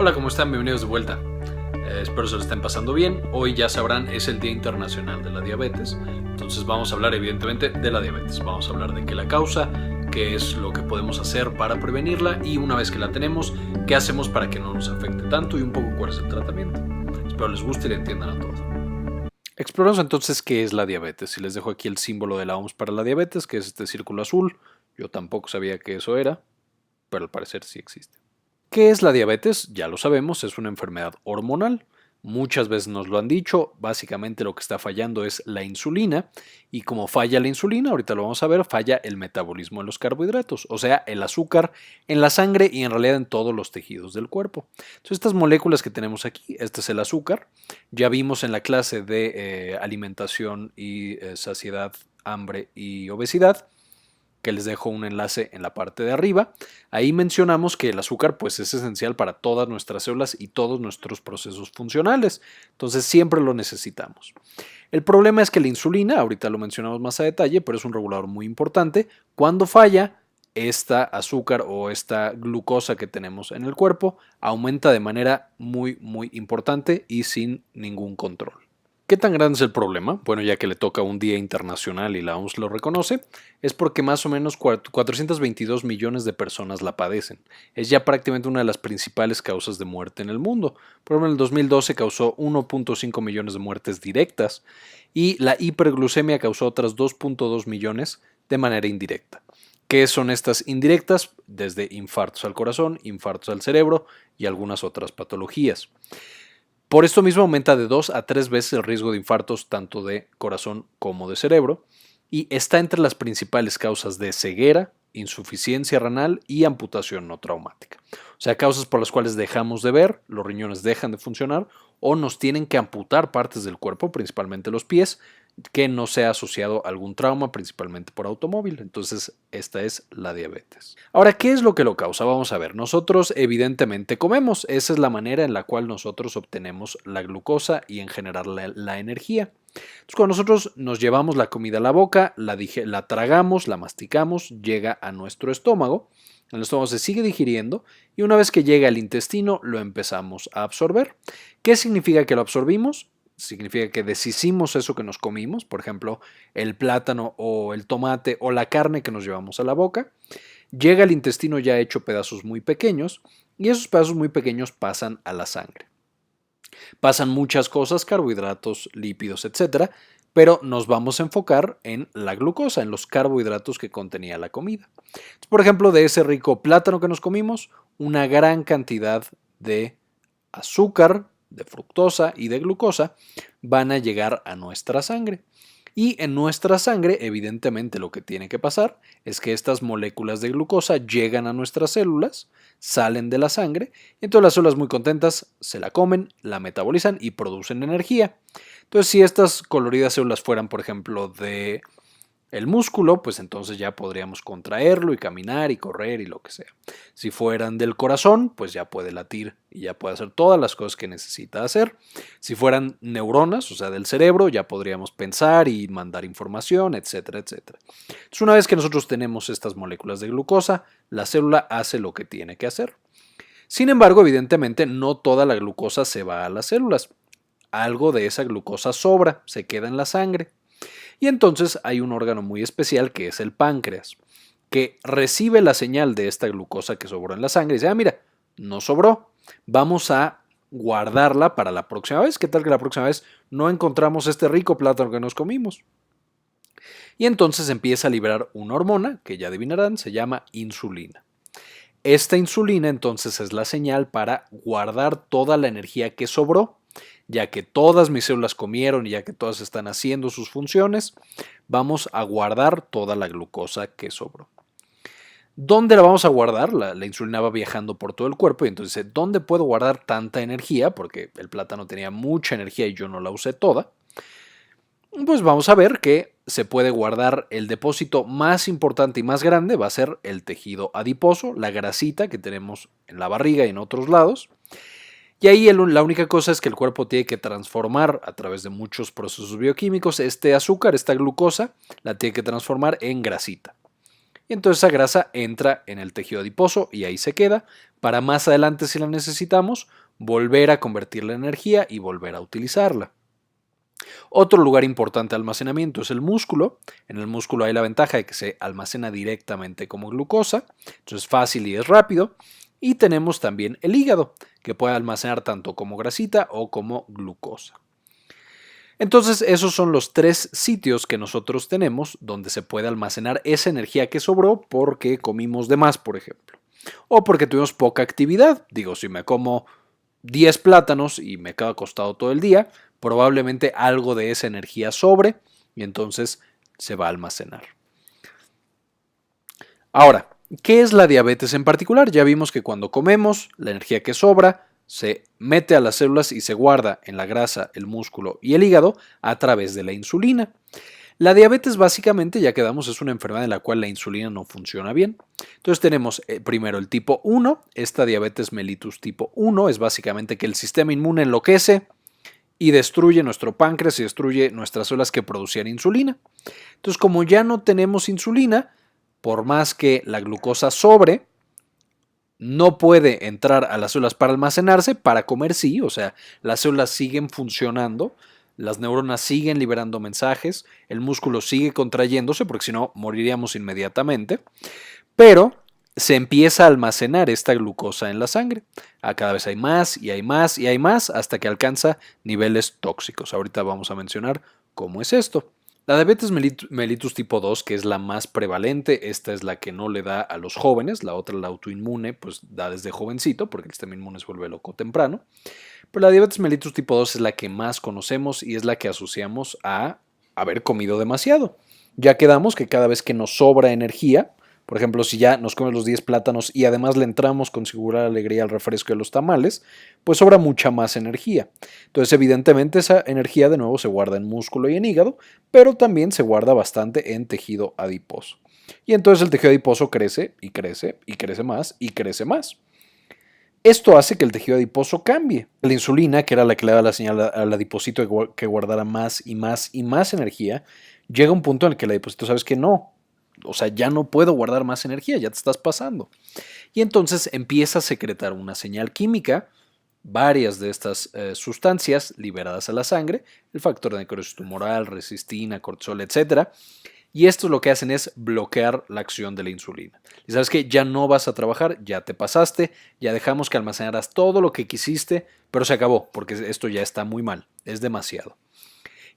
Hola, ¿cómo están? Bienvenidos de vuelta. Espero se lo estén pasando bien. Hoy ya sabrán, es el Día Internacional de la Diabetes. Entonces vamos a hablar evidentemente de la diabetes. Vamos a hablar de qué la causa, qué es lo que podemos hacer para prevenirla y una vez que la tenemos, qué hacemos para que no nos afecte tanto y un poco cuál es el tratamiento. Espero les guste y le entiendan a todos. Exploramos entonces qué es la diabetes y les dejo aquí el símbolo de la OMS para la diabetes, que es este círculo azul. Yo tampoco sabía que eso era, pero al parecer sí existe. ¿Qué es la diabetes? Ya lo sabemos, es una enfermedad hormonal. Muchas veces nos lo han dicho, básicamente lo que está fallando es la insulina y como falla la insulina, ahorita lo vamos a ver, falla el metabolismo de los carbohidratos, o sea, el azúcar en la sangre y en realidad en todos los tejidos del cuerpo. Entonces estas moléculas que tenemos aquí, este es el azúcar, ya vimos en la clase de alimentación y saciedad, hambre y obesidad, que les dejo un enlace en la parte de arriba. Ahí mencionamos que el azúcar pues es esencial para todas nuestras células y todos nuestros procesos funcionales, entonces siempre lo necesitamos. El problema es que la insulina, ahorita lo mencionamos más a detalle, pero es un regulador muy importante. Cuando falla, esta azúcar o esta glucosa que tenemos en el cuerpo aumenta de manera muy importante y sin ningún control. ¿Qué tan grande es el problema? Bueno, ya que le toca un día internacional y la OMS lo reconoce, es porque más o menos 422 millones de personas la padecen. Es ya prácticamente una de las principales causas de muerte en el mundo. Por ejemplo, en el 2012 causó 1.5 millones de muertes directas y la hiperglucemia causó otras 2.2 millones de manera indirecta. ¿Qué son estas indirectas? Desde infartos al corazón, infartos al cerebro y algunas otras patologías. Por esto mismo aumenta de 2 a 3 veces el riesgo de infartos tanto de corazón como de cerebro y está entre las principales causas de ceguera, insuficiencia renal y amputación no traumática. O sea, causas por las cuales dejamos de ver, los riñones dejan de funcionar o nos tienen que amputar partes del cuerpo, principalmente los pies, que no sea asociado a algún trauma, principalmente por automóvil. Entonces, esta es la diabetes. Ahora, ¿qué es lo que lo causa? Vamos a ver. Nosotros evidentemente comemos. Esa es la manera en la cual nosotros obtenemos la glucosa y en general la energía. Entonces, cuando nosotros nos llevamos la comida a la boca, la tragamos, la masticamos, llega a nuestro estómago. El estómago se sigue digiriendo y una vez que llega al intestino lo empezamos a absorber. ¿Qué significa que lo absorbimos? Significa que deshicimos eso que nos comimos, por ejemplo, el plátano o el tomate o la carne que nos llevamos a la boca. Llega al intestino ya hecho pedazos muy pequeños y esos pedazos muy pequeños pasan a la sangre. Pasan muchas cosas, carbohidratos, lípidos, etcétera, pero nos vamos a enfocar en la glucosa, en los carbohidratos que contenía la comida. Entonces, por ejemplo, de ese rico plátano que nos comimos, una gran cantidad de azúcar, de fructosa y de glucosa van a llegar a nuestra sangre. Y en nuestra sangre, evidentemente, lo que tiene que pasar es que estas moléculas de glucosa llegan a nuestras células, salen de la sangre, y entonces las células muy contentas se la comen, la metabolizan y producen energía. Entonces, si estas coloridas células fueran, por ejemplo, de el músculo, pues entonces ya podríamos contraerlo y caminar y correr y lo que sea. Si fueran del corazón, pues ya puede latir y ya puede hacer todas las cosas que necesita hacer. Si fueran neuronas, o sea, del cerebro, ya podríamos pensar y mandar información, etcétera, etcétera. Entonces, una vez que nosotros tenemos estas moléculas de glucosa, la célula hace lo que tiene que hacer. Sin embargo, evidentemente, no toda la glucosa se va a las células. Algo de esa glucosa sobra, se queda en la sangre. Y entonces hay un órgano muy especial que es el páncreas, que recibe la señal de esta glucosa que sobró en la sangre y dice, mira, no sobró, vamos a guardarla para la próxima vez. ¿Qué tal que la próxima vez no encontramos este rico plátano que nos comimos? Y entonces empieza a liberar una hormona, que ya adivinarán, se llama insulina. Esta insulina entonces es la señal para guardar toda la energía que sobró. Ya que todas mis células comieron y ya que todas están haciendo sus funciones, vamos a guardar toda la glucosa que sobró. ¿Dónde la vamos a guardar? La insulina va viajando por todo el cuerpo y entonces, ¿dónde puedo guardar tanta energía? Porque el plátano tenía mucha energía y yo no la usé toda. Pues vamos a ver que se puede guardar el depósito más importante y más grande, va a ser el tejido adiposo, la grasita que tenemos en la barriga y en otros lados. Y ahí la única cosa es que el cuerpo tiene que transformar a través de muchos procesos bioquímicos este azúcar, esta glucosa, la tiene que transformar en grasita. y entonces esa grasa entra en el tejido adiposo y ahí se queda para más adelante, si la necesitamos, volver a convertirla en energía y volver a utilizarla. Otro lugar importante de almacenamiento es el músculo. En el músculo hay la ventaja de que se almacena directamente como glucosa, entonces es fácil y es rápido. Y tenemos también el hígado, que puede almacenar tanto como grasita o como glucosa. Entonces esos son los 3 sitios que nosotros tenemos donde se puede almacenar esa energía que sobró porque comimos de más, por ejemplo. O porque tuvimos poca actividad. Digo, si me como 10 plátanos y me quedo acostado todo el día, probablemente algo de esa energía sobre y entonces se va a almacenar. Ahora, ¿qué es la diabetes en particular? Ya vimos que cuando comemos, la energía que sobra se mete a las células y se guarda en la grasa, el músculo y el hígado a través de la insulina. La diabetes básicamente, ya quedamos, es una enfermedad en la cual la insulina no funciona bien. Entonces tenemos primero el tipo 1, esta diabetes mellitus tipo 1 es básicamente que el sistema inmune enloquece y destruye nuestro páncreas y destruye nuestras células que producían insulina. Entonces como ya no tenemos insulina, por más que la glucosa sobre, no puede entrar a las células para almacenarse, para comer sí, o sea, las células siguen funcionando, las neuronas siguen liberando mensajes, el músculo sigue contrayéndose, porque si no, moriríamos inmediatamente, pero se empieza a almacenar esta glucosa en la sangre. Cada vez hay más y hay más y hay más hasta que alcanza niveles tóxicos. Ahorita vamos a mencionar cómo es esto. La diabetes mellitus tipo 2, que es la más prevalente, esta es la que no le da a los jóvenes, la otra, la autoinmune, pues da desde jovencito, porque el sistema inmune se vuelve loco temprano. Pero la diabetes mellitus tipo 2 es la que más conocemos y es la que asociamos a haber comido demasiado. Ya quedamos que cada vez que nos sobra energía, por ejemplo, si ya nos comemos los 10 plátanos y además le entramos con singular alegría al refresco de los tamales, pues sobra mucha más energía. Entonces, evidentemente, esa energía de nuevo se guarda en músculo y en hígado, pero también se guarda bastante en tejido adiposo. Y entonces el tejido adiposo crece y crece y crece más y crece más. Esto hace que el tejido adiposo cambie. La insulina, que era la que le daba la señal al adiposito que guardara más y más y más energía, llega a un punto en el que el adiposito sabes que no. O sea, ya no puedo guardar más energía, ya te estás pasando. Y entonces empieza a secretar una señal química, varias de estas sustancias liberadas a la sangre, el factor de necrosis tumoral, resistina, cortisol, etc. Y esto lo que hacen es bloquear la acción de la insulina. Y sabes que ya no vas a trabajar, ya te pasaste, ya dejamos que almacenaras todo lo que quisiste, pero se acabó, porque esto ya está muy mal, es demasiado.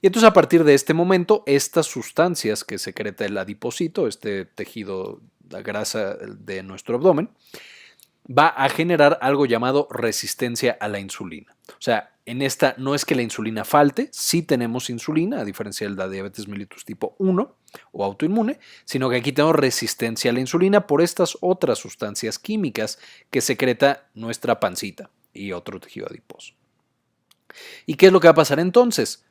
Y entonces a partir de este momento, estas sustancias que secreta el adipocito, este tejido, la grasa de nuestro abdomen, va a generar algo llamado resistencia a la insulina. O sea, en esta no es que la insulina falte, sí tenemos insulina, a diferencia de la diabetes mellitus tipo 1 o autoinmune, sino que aquí tenemos resistencia a la insulina por estas otras sustancias químicas que secreta nuestra pancita y otro tejido adiposo. ¿Y qué es lo que va a pasar entonces?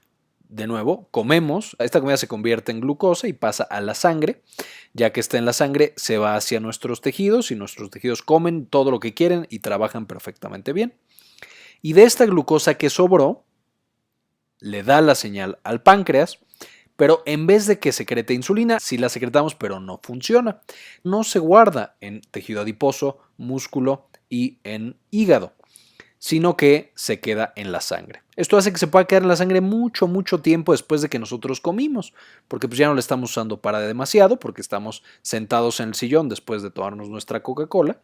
De nuevo, comemos, esta comida se convierte en glucosa y pasa a la sangre. Ya que está en la sangre, se va hacia nuestros tejidos y nuestros tejidos comen todo lo que quieren y trabajan perfectamente bien. Y de esta glucosa que sobró, le da la señal al páncreas, pero en vez de que secrete insulina, sí la secretamos, pero no funciona. No se guarda en tejido adiposo, músculo y en hígado, sino que se queda en la sangre. Esto hace que se pueda quedar en la sangre mucho tiempo después de que nosotros comimos, porque pues ya no la estamos usando para demasiado, porque estamos sentados en el sillón después de tomarnos nuestra Coca-Cola.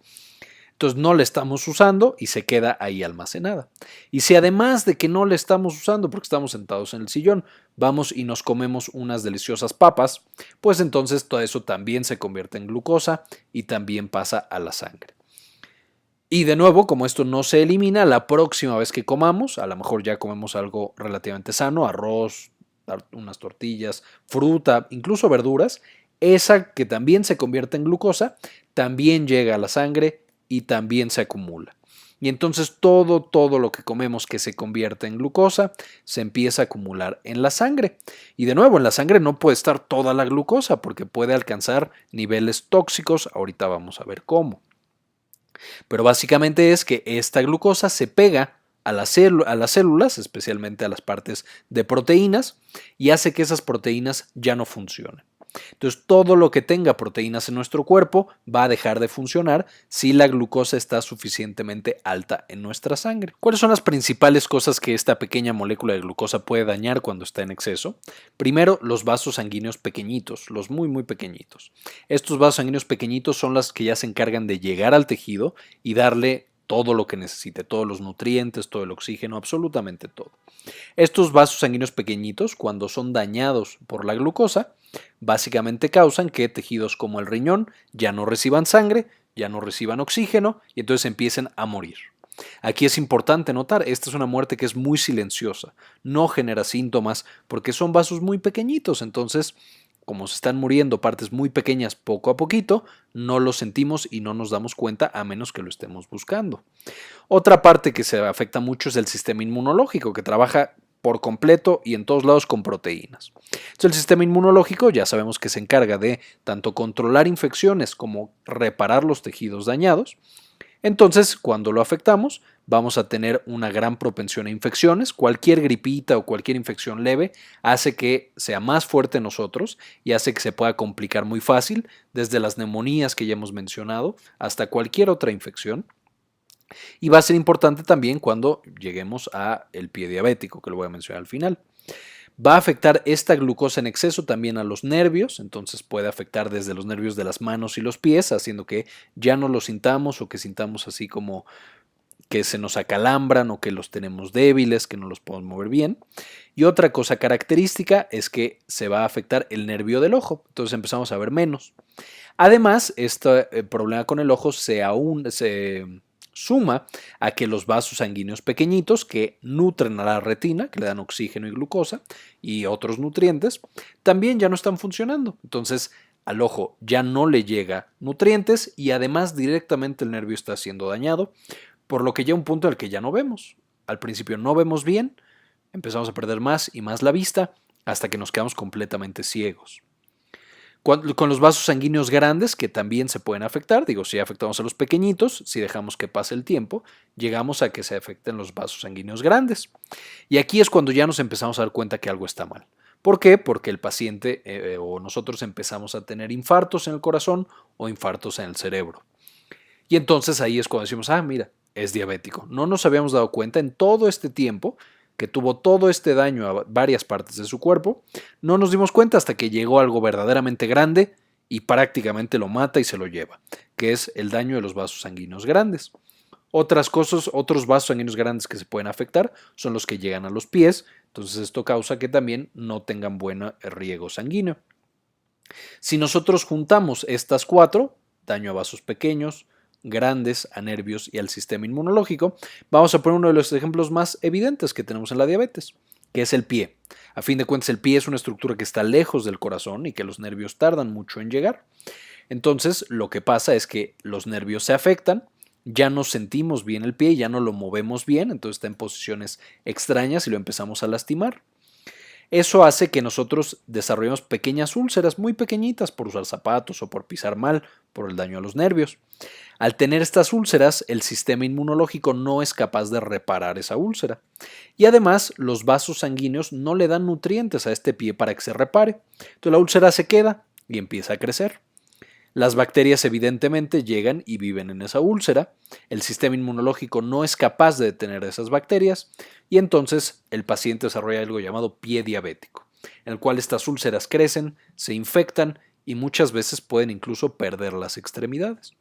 Entonces no la estamos usando y se queda ahí almacenada. Y si además de que no la estamos usando porque estamos sentados en el sillón, vamos y nos comemos unas deliciosas papas, pues entonces todo eso también se convierte en glucosa y también pasa a la sangre. Y de nuevo, como esto no se elimina, la próxima vez que comamos, a lo mejor ya comemos algo relativamente sano, arroz, unas tortillas, fruta, incluso verduras, esa que también se convierte en glucosa, también llega a la sangre y también se acumula. Y entonces todo lo que comemos que se convierte en glucosa se empieza a acumular en la sangre. Y de nuevo, en la sangre no puede estar toda la glucosa porque puede alcanzar niveles tóxicos. Ahorita vamos a ver cómo. Pero básicamente es que esta glucosa se pega a las células, especialmente a las partes de proteínas, y hace que esas proteínas ya no funcionen. Entonces todo lo que tenga proteínas en nuestro cuerpo va a dejar de funcionar si la glucosa está suficientemente alta en nuestra sangre. ¿Cuáles son las principales cosas que esta pequeña molécula de glucosa puede dañar cuando está en exceso? Primero, los vasos sanguíneos pequeñitos, los muy pequeñitos. Estos vasos sanguíneos pequeñitos son los que ya se encargan de llegar al tejido y darle todo lo que necesite, todos los nutrientes, todo el oxígeno, absolutamente todo. Estos vasos sanguíneos pequeñitos, cuando son dañados por la glucosa, básicamente causan que tejidos como el riñón ya no reciban sangre, ya no reciban oxígeno y entonces empiecen a morir. Aquí es importante notar, esta es una muerte que es muy silenciosa, no genera síntomas porque son vasos muy pequeñitos, entonces como se están muriendo partes muy pequeñas poco a poquito, no lo sentimos y no nos damos cuenta a menos que lo estemos buscando. Otra parte que se afecta mucho es el sistema inmunológico, que trabaja por completo y en todos lados con proteínas. Entonces, el sistema inmunológico ya sabemos que se encarga de tanto controlar infecciones como reparar los tejidos dañados. Entonces, cuando lo afectamos, vamos a tener una gran propensión a infecciones. Cualquier gripita o cualquier infección leve hace que sea más fuerte en nosotros y hace que se pueda complicar muy fácil, desde las neumonías que ya hemos mencionado hasta cualquier otra infección. Y va a ser importante también cuando lleguemos al pie diabético, que lo voy a mencionar al final. Va a afectar esta glucosa en exceso también a los nervios, entonces puede afectar desde los nervios de las manos y los pies, haciendo que ya no los sintamos o que sintamos así como que se nos acalambran o que los tenemos débiles, que no los podemos mover bien. Y otra cosa característica es que se va a afectar el nervio del ojo, entonces empezamos a ver menos. Además, este problema con el ojo se suma a que los vasos sanguíneos pequeñitos que nutren a la retina, que le dan oxígeno y glucosa y otros nutrientes, también ya no están funcionando. Entonces, al ojo ya no le llega nutrientes y además directamente el nervio está siendo dañado, por lo que llega un punto en el que ya no vemos. Al principio no vemos bien, empezamos a perder más y más la vista hasta que nos quedamos completamente ciegos. Con los vasos sanguíneos grandes, que también se pueden afectar, digo, si afectamos a los pequeñitos, si dejamos que pase el tiempo, llegamos a que se afecten los vasos sanguíneos grandes. Y aquí es cuando ya nos empezamos a dar cuenta que algo está mal. ¿Por qué? Porque el paciente o nosotros empezamos a tener infartos en el corazón o infartos en el cerebro. Y entonces ahí es cuando decimos, mira, es diabético. No nos habíamos dado cuenta en todo este tiempo que tuvo todo este daño a varias partes de su cuerpo, no nos dimos cuenta hasta que llegó algo verdaderamente grande y prácticamente lo mata y se lo lleva, que es el daño de los vasos sanguíneos grandes. Otras cosas, otros vasos sanguíneos grandes que se pueden afectar son los que llegan a los pies, entonces esto causa que también no tengan buen riego sanguíneo. Si nosotros juntamos estas cuatro, daño a vasos pequeños, grandes, a nervios y al sistema inmunológico, vamos a poner uno de los ejemplos más evidentes que tenemos en la diabetes, que es el pie. A fin de cuentas, el pie es una estructura que está lejos del corazón y que los nervios tardan mucho en llegar. Entonces, lo que pasa es que los nervios se afectan, ya no sentimos bien el pie, ya no lo movemos bien, entonces está en posiciones extrañas y lo empezamos a lastimar. Eso hace que nosotros desarrollemos pequeñas úlceras muy pequeñitas por usar zapatos o por pisar mal, por el daño a los nervios. Al tener estas úlceras, el sistema inmunológico no es capaz de reparar esa úlcera. Y además, los vasos sanguíneos no le dan nutrientes a este pie para que se repare. Entonces la úlcera se queda y empieza a crecer. Las bacterias evidentemente llegan y viven en esa úlcera. El sistema inmunológico no es capaz de detener esas bacterias y entonces el paciente desarrolla algo llamado pie diabético, en el cual estas úlceras crecen, se infectan y muchas veces pueden incluso perder las extremidades.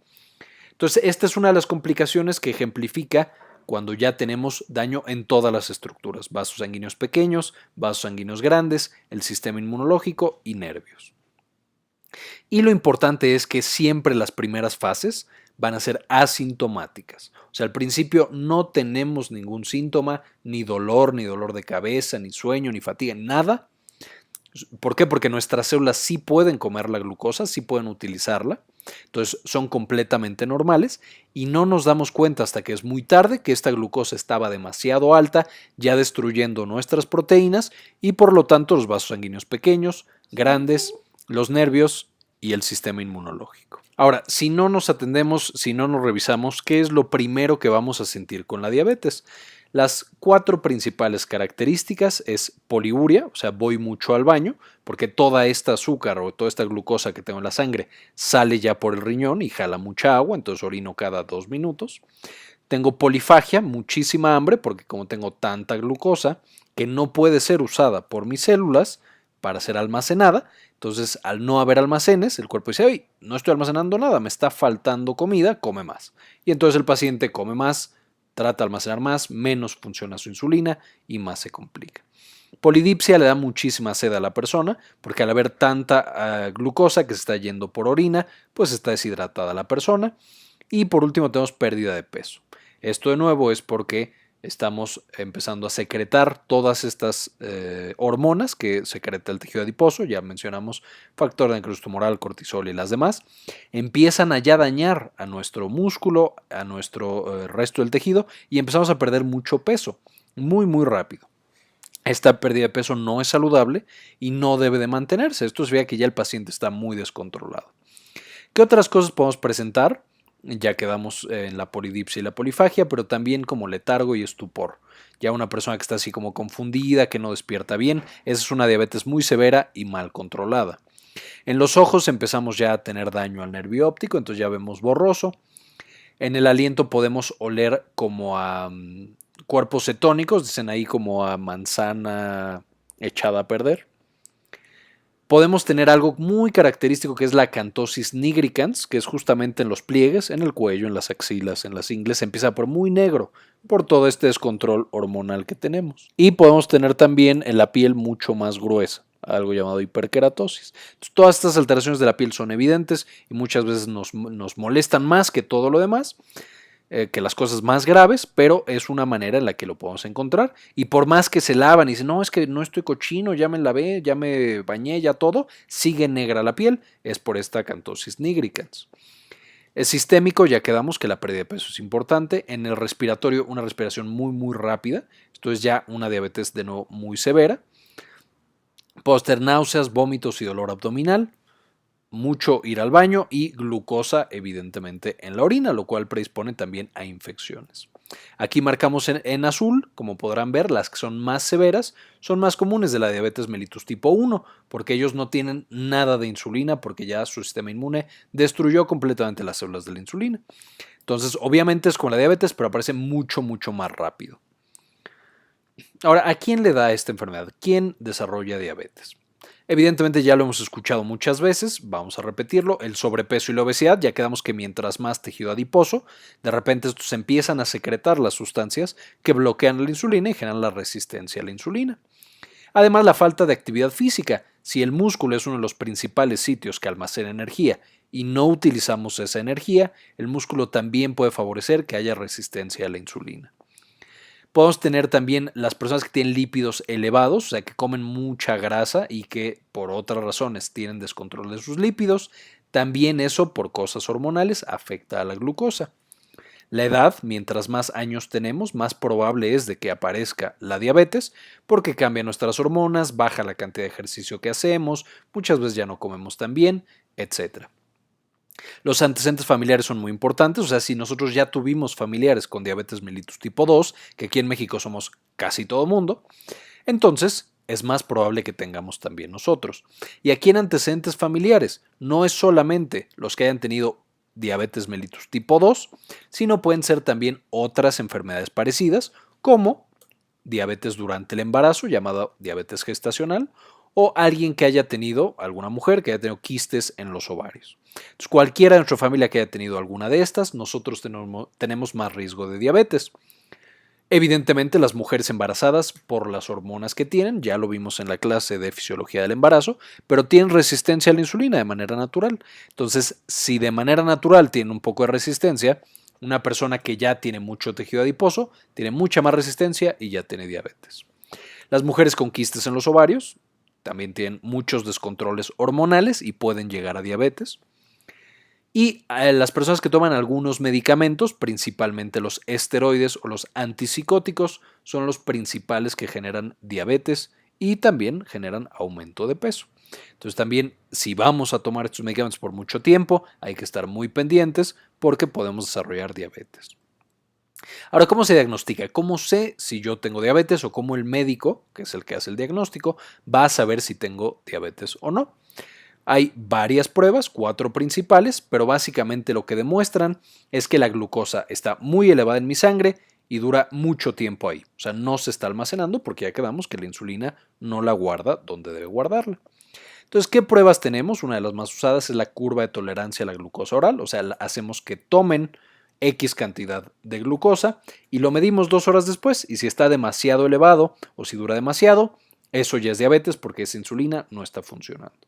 Entonces, esta es una de las complicaciones que ejemplifica cuando ya tenemos daño en todas las estructuras, vasos sanguíneos pequeños, vasos sanguíneos grandes, el sistema inmunológico y nervios. Y lo importante es que siempre las primeras fases van a ser asintomáticas. O sea, al principio no tenemos ningún síntoma, ni dolor de cabeza, ni sueño, ni fatiga, nada. ¿Por qué? Porque nuestras células sí pueden comer la glucosa, sí pueden utilizarla. Entonces son completamente normales y no nos damos cuenta hasta que es muy tarde que esta glucosa estaba demasiado alta, ya destruyendo nuestras proteínas y por lo tanto los vasos sanguíneos pequeños, grandes, los nervios y el sistema inmunológico. Ahora, si no nos atendemos, si no nos revisamos, ¿qué es lo primero que vamos a sentir con la diabetes? Las 4 principales características es poliuria, o sea, voy mucho al baño, porque toda esta azúcar o toda esta glucosa que tengo en la sangre sale ya por el riñón y jala mucha agua, entonces orino cada 2 minutos. Tengo polifagia, muchísima hambre, porque como tengo tanta glucosa que no puede ser usada por mis células para ser almacenada, entonces al no haber almacenes, el cuerpo dice, oye, no estoy almacenando nada, me está faltando comida, come más. Y entonces el paciente come más, trata de almacenar más, menos funciona su insulina y más se complica. Polidipsia le da muchísima sed a la persona porque al haber tanta glucosa que se está yendo por orina, pues está deshidratada la persona. Y por último tenemos pérdida de peso. Esto de nuevo es porque estamos empezando a secretar todas estas hormonas que secreta el tejido adiposo, ya mencionamos factor de necrosis tumoral, cortisol y las demás, empiezan a ya dañar a nuestro músculo, a nuestro resto del tejido y empezamos a perder mucho peso, muy rápido. Esta pérdida de peso no es saludable y no debe de mantenerse. Esto significa que ya el paciente está muy descontrolado. ¿Qué otras cosas podemos presentar? Ya quedamos en la polidipsia y la polifagia, pero también como letargo y estupor. Ya una persona que está así como confundida, que no despierta bien, esa es una diabetes muy severa y mal controlada. En los ojos empezamos ya a tener daño al nervio óptico, entonces ya vemos borroso. En el aliento podemos oler como a cuerpos cetónicos, dicen ahí como a manzana echada a perder. Podemos tener algo muy característico que es la acantosis nigricans, que es justamente en los pliegues, en el cuello, en las axilas, en las ingles, se empieza por muy negro por todo este descontrol hormonal que tenemos. Y podemos tener también en la piel mucho más gruesa, algo llamado hiperkeratosis. Entonces, todas estas alteraciones de la piel son evidentes y muchas veces nos molestan más que todo lo demás. Que las cosas más graves, pero es una manera en la que lo podemos encontrar. Y por más que se lavan y dicen, no, es que no estoy cochino, ya me lavé, ya me bañé, ya todo, sigue negra la piel, es por esta acantosis nigricans. Es sistémico, ya quedamos que la pérdida de peso es importante. En el respiratorio, una respiración muy rápida. Esto es ya una diabetes de nuevo muy severa. Podemos tener náuseas, vómitos y dolor abdominal. Mucho ir al baño y glucosa evidentemente en la orina, lo cual predispone también a infecciones. Aquí marcamos en azul, como podrán ver, las que son más severas son más comunes de la diabetes mellitus tipo 1, porque ellos no tienen nada de insulina, porque ya su sistema inmune destruyó completamente las células de la insulina. Entonces, obviamente es como la diabetes, pero aparece mucho más rápido. Ahora, ¿a quién le da esta enfermedad? ¿Quién desarrolla diabetes? Evidentemente ya lo hemos escuchado muchas veces, vamos a repetirlo, el sobrepeso y la obesidad, ya quedamos que mientras más tejido adiposo, de repente estos empiezan a secretar las sustancias que bloquean la insulina y generan la resistencia a la insulina. Además, la falta de actividad física, si el músculo es uno de los principales sitios que almacena energía y no utilizamos esa energía, el músculo también puede favorecer que haya resistencia a la insulina. Podemos tener también las personas que tienen lípidos elevados, o sea, que comen mucha grasa y que por otras razones tienen descontrol de sus lípidos. También eso, por cosas hormonales, afecta a la glucosa. La edad, mientras más años tenemos, más probable es de que aparezca la diabetes, porque cambian nuestras hormonas, baja la cantidad de ejercicio que hacemos, muchas veces ya no comemos tan bien, etc. Los antecedentes familiares son muy importantes, o sea, si nosotros ya tuvimos familiares con diabetes mellitus tipo 2, que aquí en México somos casi todo mundo, entonces es más probable que tengamos también nosotros. Y aquí en antecedentes familiares no es solamente los que hayan tenido diabetes mellitus tipo 2, sino pueden ser también otras enfermedades parecidas, como diabetes durante el embarazo, llamada diabetes gestacional, o alguien que haya tenido, alguna mujer que haya tenido quistes en los ovarios. Entonces, cualquiera de nuestra familia que haya tenido alguna de estas, nosotros tenemos más riesgo de diabetes. Evidentemente, las mujeres embarazadas, por las hormonas que tienen, ya lo vimos en la clase de fisiología del embarazo, pero tienen resistencia a la insulina de manera natural. Entonces, si de manera natural tienen un poco de resistencia, una persona que ya tiene mucho tejido adiposo, tiene mucha más resistencia y ya tiene diabetes. Las mujeres con quistes en los ovarios también tienen muchos descontroles hormonales y pueden llegar a diabetes. Y las personas que toman algunos medicamentos, principalmente los esteroides o los antipsicóticos, son los principales que generan diabetes y también generan aumento de peso. Entonces también si vamos a tomar estos medicamentos por mucho tiempo, hay que estar muy pendientes porque podemos desarrollar diabetes. Ahora, ¿cómo se diagnostica? ¿Cómo sé si yo tengo diabetes o cómo el médico, que es el que hace el diagnóstico, va a saber si tengo diabetes o no? Hay varias pruebas, 4 principales, pero básicamente lo que demuestran es que la glucosa está muy elevada en mi sangre y dura mucho tiempo ahí. O sea, no se está almacenando porque ya quedamos que la insulina no la guarda donde debe guardarla. Entonces, ¿qué pruebas tenemos? Una de las más usadas es la curva de tolerancia a la glucosa oral, o sea, hacemos que tomen X cantidad de glucosa y lo medimos 2 horas después y si está demasiado elevado o si dura demasiado, eso ya es diabetes porque esa insulina no está funcionando.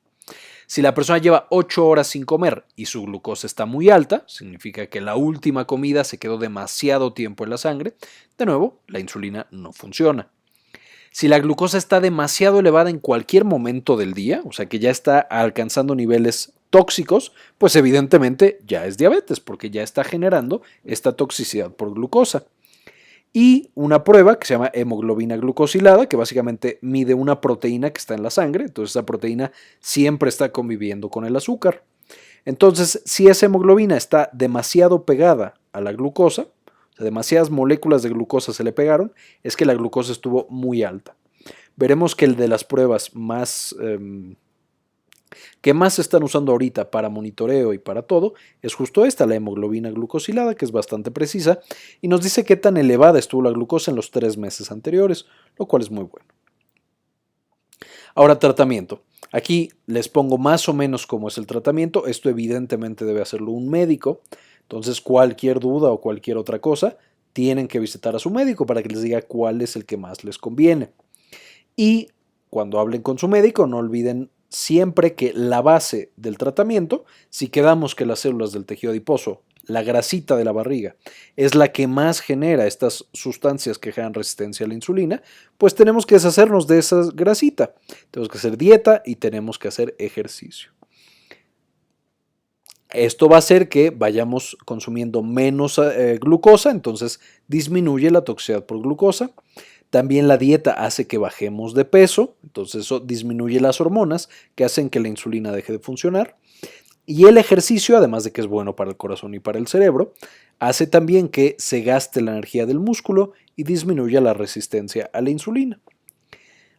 Si la persona lleva 8 horas sin comer y su glucosa está muy alta, significa que la última comida se quedó demasiado tiempo en la sangre, de nuevo, la insulina no funciona. Si la glucosa está demasiado elevada en cualquier momento del día, o sea que ya está alcanzando niveles tóxicos, pues evidentemente ya es diabetes porque ya está generando esta toxicidad por glucosa. Y una prueba que se llama hemoglobina glucosilada, que básicamente mide una proteína que está en la sangre, entonces esa proteína siempre está conviviendo con el azúcar. Entonces, si esa hemoglobina está demasiado pegada a la glucosa, o sea, demasiadas moléculas de glucosa se le pegaron, es que la glucosa estuvo muy alta. Veremos que el de las pruebas que más se están usando ahorita para monitoreo y para todo es justo esta, la hemoglobina glucosilada, que es bastante precisa y nos dice qué tan elevada estuvo la glucosa en los 3 meses anteriores, lo cual es muy bueno. Ahora, tratamiento. Aquí les pongo más o menos cómo es el tratamiento. Esto evidentemente debe hacerlo un médico. Entonces, cualquier duda o cualquier otra cosa, tienen que visitar a su médico para que les diga cuál es el que más les conviene. Y cuando hablen con su médico, no olviden siempre que la base del tratamiento, si quedamos que las células del tejido adiposo, la grasita de la barriga, es la que más genera estas sustancias que generan resistencia a la insulina, pues tenemos que deshacernos de esa grasita. Tenemos que hacer dieta y tenemos que hacer ejercicio. Esto va a hacer que vayamos consumiendo menos glucosa, entonces disminuye la toxicidad por glucosa. También la dieta hace que bajemos de peso, entonces eso disminuye las hormonas que hacen que la insulina deje de funcionar. Y el ejercicio, además de que es bueno para el corazón y para el cerebro, hace también que se gaste la energía del músculo y disminuya la resistencia a la insulina.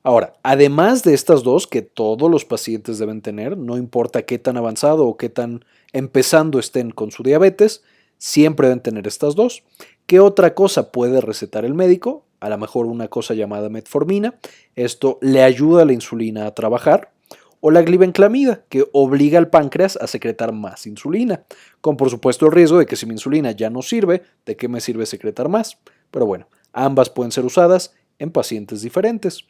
Ahora, además de estas dos que todos los pacientes deben tener, no importa qué tan avanzado o qué tan empezando estén con su diabetes, siempre deben tener estas dos. ¿Qué otra cosa puede recetar el médico? A lo mejor una cosa llamada metformina. Esto le ayuda a la insulina a trabajar. O la glibenclamida, que obliga al páncreas a secretar más insulina, con por supuesto el riesgo de que si mi insulina ya no sirve, ¿de qué me sirve secretar más? Pero bueno, ambas pueden ser usadas en pacientes diferentes.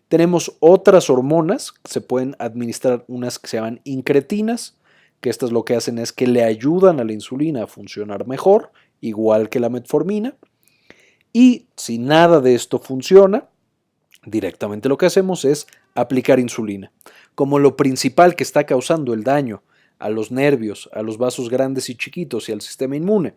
Tenemos otras hormonas, se pueden administrar unas que se llaman incretinas, que estas lo que hacen es que le ayudan a la insulina a funcionar mejor, igual que la metformina. Y si nada de esto funciona, directamente lo que hacemos es aplicar insulina. Como lo principal que está causando el daño a los nervios, a los vasos grandes y chiquitos y al sistema inmune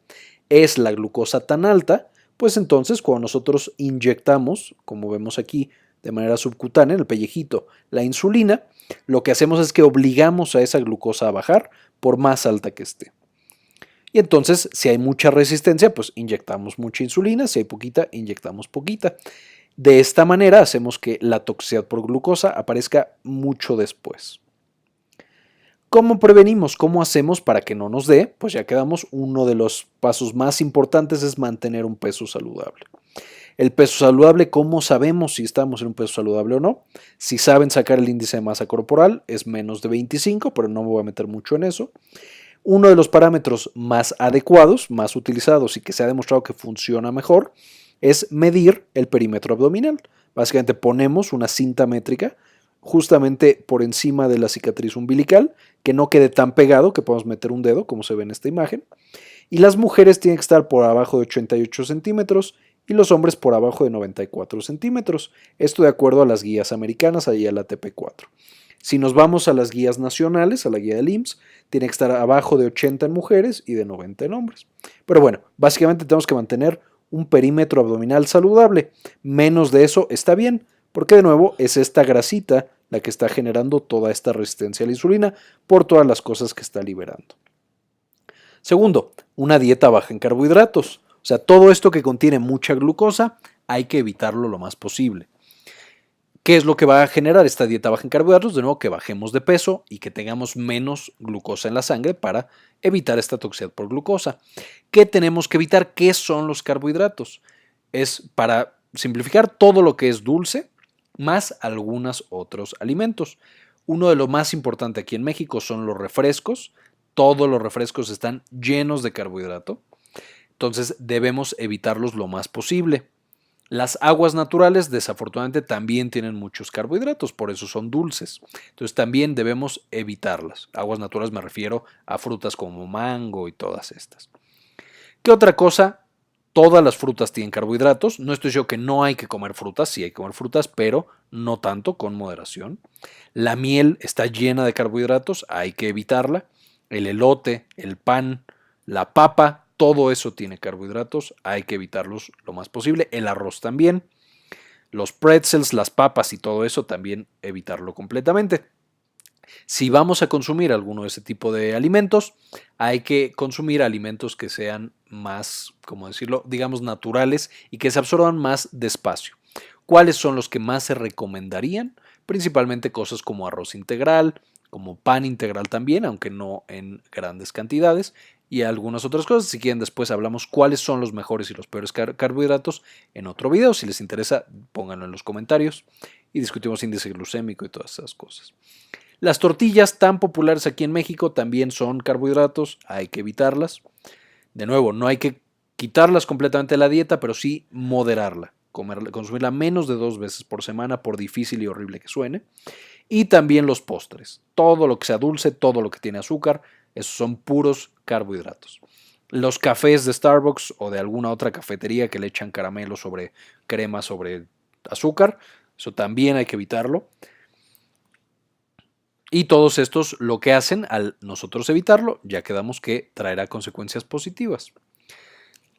es la glucosa tan alta, pues entonces cuando nosotros inyectamos, como vemos aquí, de manera subcutánea, en el pellejito, la insulina, lo que hacemos es que obligamos a esa glucosa a bajar por más alta que esté. Y entonces, si hay mucha resistencia, pues inyectamos mucha insulina, si hay poquita, inyectamos poquita. De esta manera hacemos que la toxicidad por glucosa aparezca mucho después. ¿Cómo prevenimos? ¿Cómo hacemos para que no nos dé? Pues ya quedamos, uno de los pasos más importantes es mantener un peso saludable. El peso saludable, ¿cómo sabemos si estamos en un peso saludable o no? Si saben sacar el índice de masa corporal, es menos de 25, pero no me voy a meter mucho en eso. Uno de los parámetros más adecuados, más utilizados y que se ha demostrado que funciona mejor, es medir el perímetro abdominal. Básicamente ponemos una cinta métrica justamente por encima de la cicatriz umbilical, que no quede tan pegado que podamos meter un dedo, como se ve en esta imagen. Y las mujeres tienen que estar por abajo de 88 centímetros y los hombres por abajo de 94 centímetros. Esto de acuerdo a las guías americanas, ahí a la TP4. Si nos vamos a las guías nacionales, a la guía del IMSS, tiene que estar abajo de 80 en mujeres y de 90 en hombres. Pero bueno, básicamente tenemos que mantener un perímetro abdominal saludable. Menos de eso está bien, porque de nuevo es esta grasita la que está generando toda esta resistencia a la insulina por todas las cosas que está liberando. Segundo, una dieta baja en carbohidratos. O sea, todo esto que contiene mucha glucosa hay que evitarlo lo más posible. ¿Qué es lo que va a generar esta dieta baja en carbohidratos? De nuevo, que bajemos de peso y que tengamos menos glucosa en la sangre para evitar esta toxicidad por glucosa. ¿Qué tenemos que evitar? ¿Qué son los carbohidratos? Es, para simplificar, todo lo que es dulce más algunos otros alimentos. Uno de los más importantes aquí en México son los refrescos. Todos los refrescos están llenos de carbohidrato. Entonces debemos evitarlos lo más posible. Las aguas naturales desafortunadamente también tienen muchos carbohidratos, por eso son dulces. Entonces también debemos evitarlas. Aguas naturales me refiero a frutas como mango y todas estas. ¿Qué otra cosa? Todas las frutas tienen carbohidratos. No estoy diciendo que no hay que comer frutas, sí hay que comer frutas, pero no tanto, con moderación. La miel está llena de carbohidratos, hay que evitarla. El elote, el pan, la papa, todo eso tiene carbohidratos, hay que evitarlos lo más posible. El arroz también. Los pretzels, las papas y todo eso también evitarlo completamente. Si vamos a consumir alguno de ese tipo de alimentos, hay que consumir alimentos que sean más, ¿cómo decirlo?, digamos naturales y que se absorban más despacio. ¿Cuáles son los que más se recomendarían? Principalmente cosas como arroz integral, como pan integral también, aunque no en grandes cantidades, y algunas otras cosas. Si quieren, después hablamos cuáles son los mejores y los peores carbohidratos en otro video. Si les interesa, pónganlo en los comentarios y discutimos índice glucémico y todas esas cosas. Las tortillas tan populares aquí en México también son carbohidratos, hay que evitarlas. De nuevo, no hay que quitarlas completamente de la dieta, pero sí moderarla, consumirla menos de 2 veces por semana, por difícil y horrible que suene. Y también los postres, todo lo que sea dulce, todo lo que tiene azúcar, esos son puros carbohidratos. Los cafés de Starbucks o de alguna otra cafetería que le echan caramelo sobre crema sobre azúcar, eso también hay que evitarlo. Y todos estos lo que hacen al nosotros evitarlo, ya quedamos que traerá consecuencias positivas.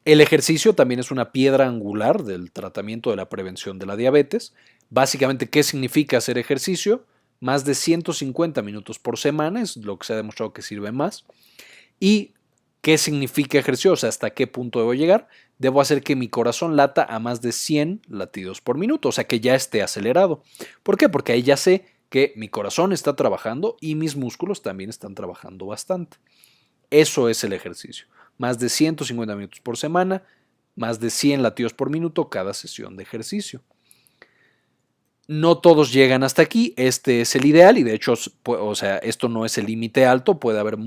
El ejercicio también es una piedra angular del tratamiento de la prevención de la diabetes. Básicamente, ¿qué significa hacer ejercicio? Más de 150 minutos por semana es lo que se ha demostrado que sirve más. ¿Y qué significa ejercicio? O sea, ¿hasta qué punto debo llegar? Debo hacer que mi corazón lata a más de 100 latidos por minuto, o sea, que ya esté acelerado. ¿Por qué? Porque ahí ya sé que mi corazón está trabajando y mis músculos también están trabajando bastante. Eso es el ejercicio. Más de 150 minutos por semana, más de 100 latidos por minuto cada sesión de ejercicio. No todos llegan hasta aquí, este es el ideal y de hecho, o sea, esto no es el límite alto, puede haber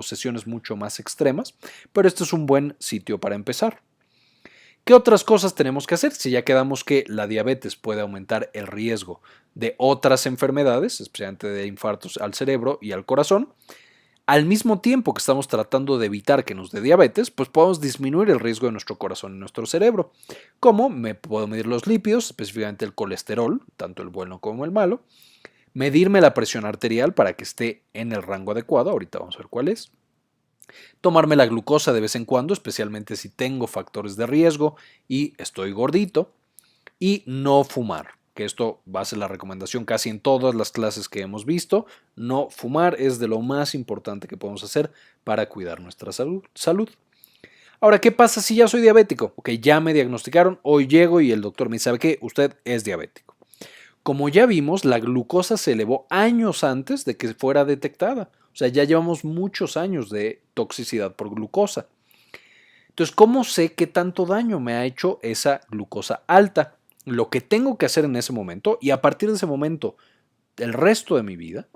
sesiones mucho más extremas, pero este es un buen sitio para empezar. ¿Qué otras cosas tenemos que hacer? Si ya quedamos que la diabetes puede aumentar el riesgo de otras enfermedades, especialmente de infartos al cerebro y al corazón, al mismo tiempo que estamos tratando de evitar que nos dé diabetes, pues podemos disminuir el riesgo de nuestro corazón y nuestro cerebro. ¿Cómo? Me puedo medir los lípidos, específicamente el colesterol, tanto el bueno como el malo, medirme la presión arterial para que esté en el rango adecuado, ahorita vamos a ver cuál es. Tomarme la glucosa de vez en cuando, especialmente si tengo factores de riesgo y estoy gordito. Y no fumar, que esto va a ser la recomendación casi en todas las clases que hemos visto. No fumar es de lo más importante que podemos hacer para cuidar nuestra salud. Ahora, ¿qué pasa si ya soy diabético? Ok, ya me diagnosticaron, hoy llego y el doctor me dice, ¿sabe qué? Usted es diabético. Como ya vimos, la glucosa se elevó años antes de que fuera detectada. O sea, ya llevamos muchos años de toxicidad por glucosa. Entonces, ¿cómo sé qué tanto daño me ha hecho esa glucosa alta? Lo que tengo que hacer en ese momento y a partir de ese momento, el resto de mi vida,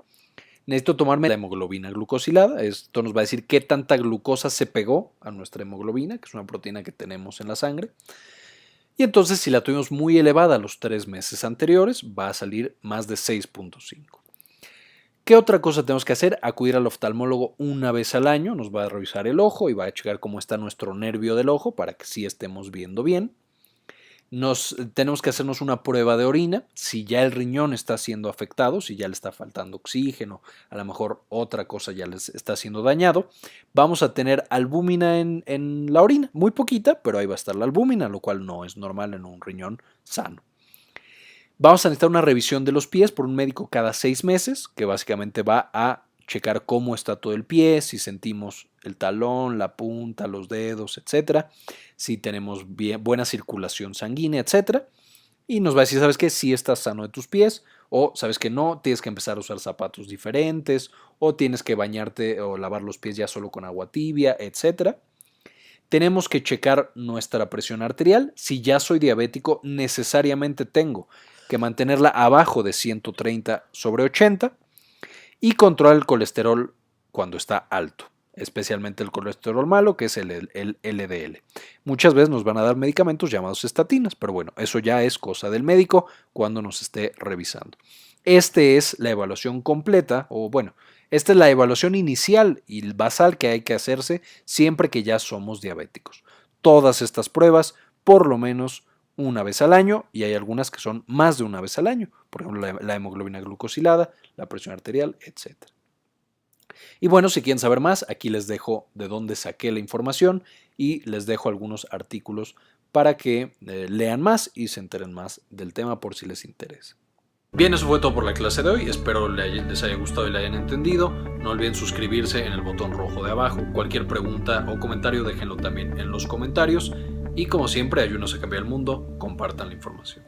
necesito tomarme la hemoglobina glucosilada. Esto nos va a decir qué tanta glucosa se pegó a nuestra hemoglobina, que es una proteína que tenemos en la sangre. Y entonces, si la tuvimos muy elevada los 3 meses anteriores, va a salir más de 6.5. ¿Qué otra cosa tenemos que hacer? Acudir al oftalmólogo una vez al año, nos va a revisar el ojo y va a checar cómo está nuestro nervio del ojo para que sí estemos viendo bien. Tenemos que hacernos una prueba de orina, si ya el riñón está siendo afectado, si ya le está faltando oxígeno, a lo mejor otra cosa ya les está siendo dañado. Vamos a tener albúmina en la orina, muy poquita, pero ahí va a estar la albúmina, lo cual no es normal en un riñón sano. Vamos a necesitar una revisión de los pies por un médico cada 6 meses, que básicamente va a checar cómo está todo el pie, si sentimos el talón, la punta, los dedos, etcétera, si tenemos buena circulación sanguínea, etcétera. Y nos va a decir, ¿sabes qué? Si estás sano de tus pies, o sabes que no, tienes que empezar a usar zapatos diferentes, o tienes que bañarte o lavar los pies ya solo con agua tibia, etcétera. Tenemos que checar nuestra presión arterial. Si ya soy diabético, necesariamente tengo que mantenerla abajo de 130/80 y controlar el colesterol cuando está alto, especialmente el colesterol malo, que es el LDL. Muchas veces nos van a dar medicamentos llamados estatinas, pero bueno, eso ya es cosa del médico cuando nos esté revisando. Esta es la evaluación completa, o bueno, esta es la evaluación inicial y basal que hay que hacerse siempre que ya somos diabéticos. Todas estas pruebas, por lo menos una vez al año, y hay algunas que son más de una vez al año, por ejemplo la hemoglobina glucosilada, la presión arterial, etc. Y bueno, si quieren saber más, aquí les dejo de dónde saqué la información y les dejo algunos artículos para que lean más y se enteren más del tema por si les interesa. Bien, eso fue todo por la clase de hoy, espero les haya gustado y la hayan entendido. No olviden suscribirse en el botón rojo de abajo. Cualquier pregunta o comentario déjenlo también en los comentarios y como siempre, ayúdenos a cambiar el mundo, compartan la información.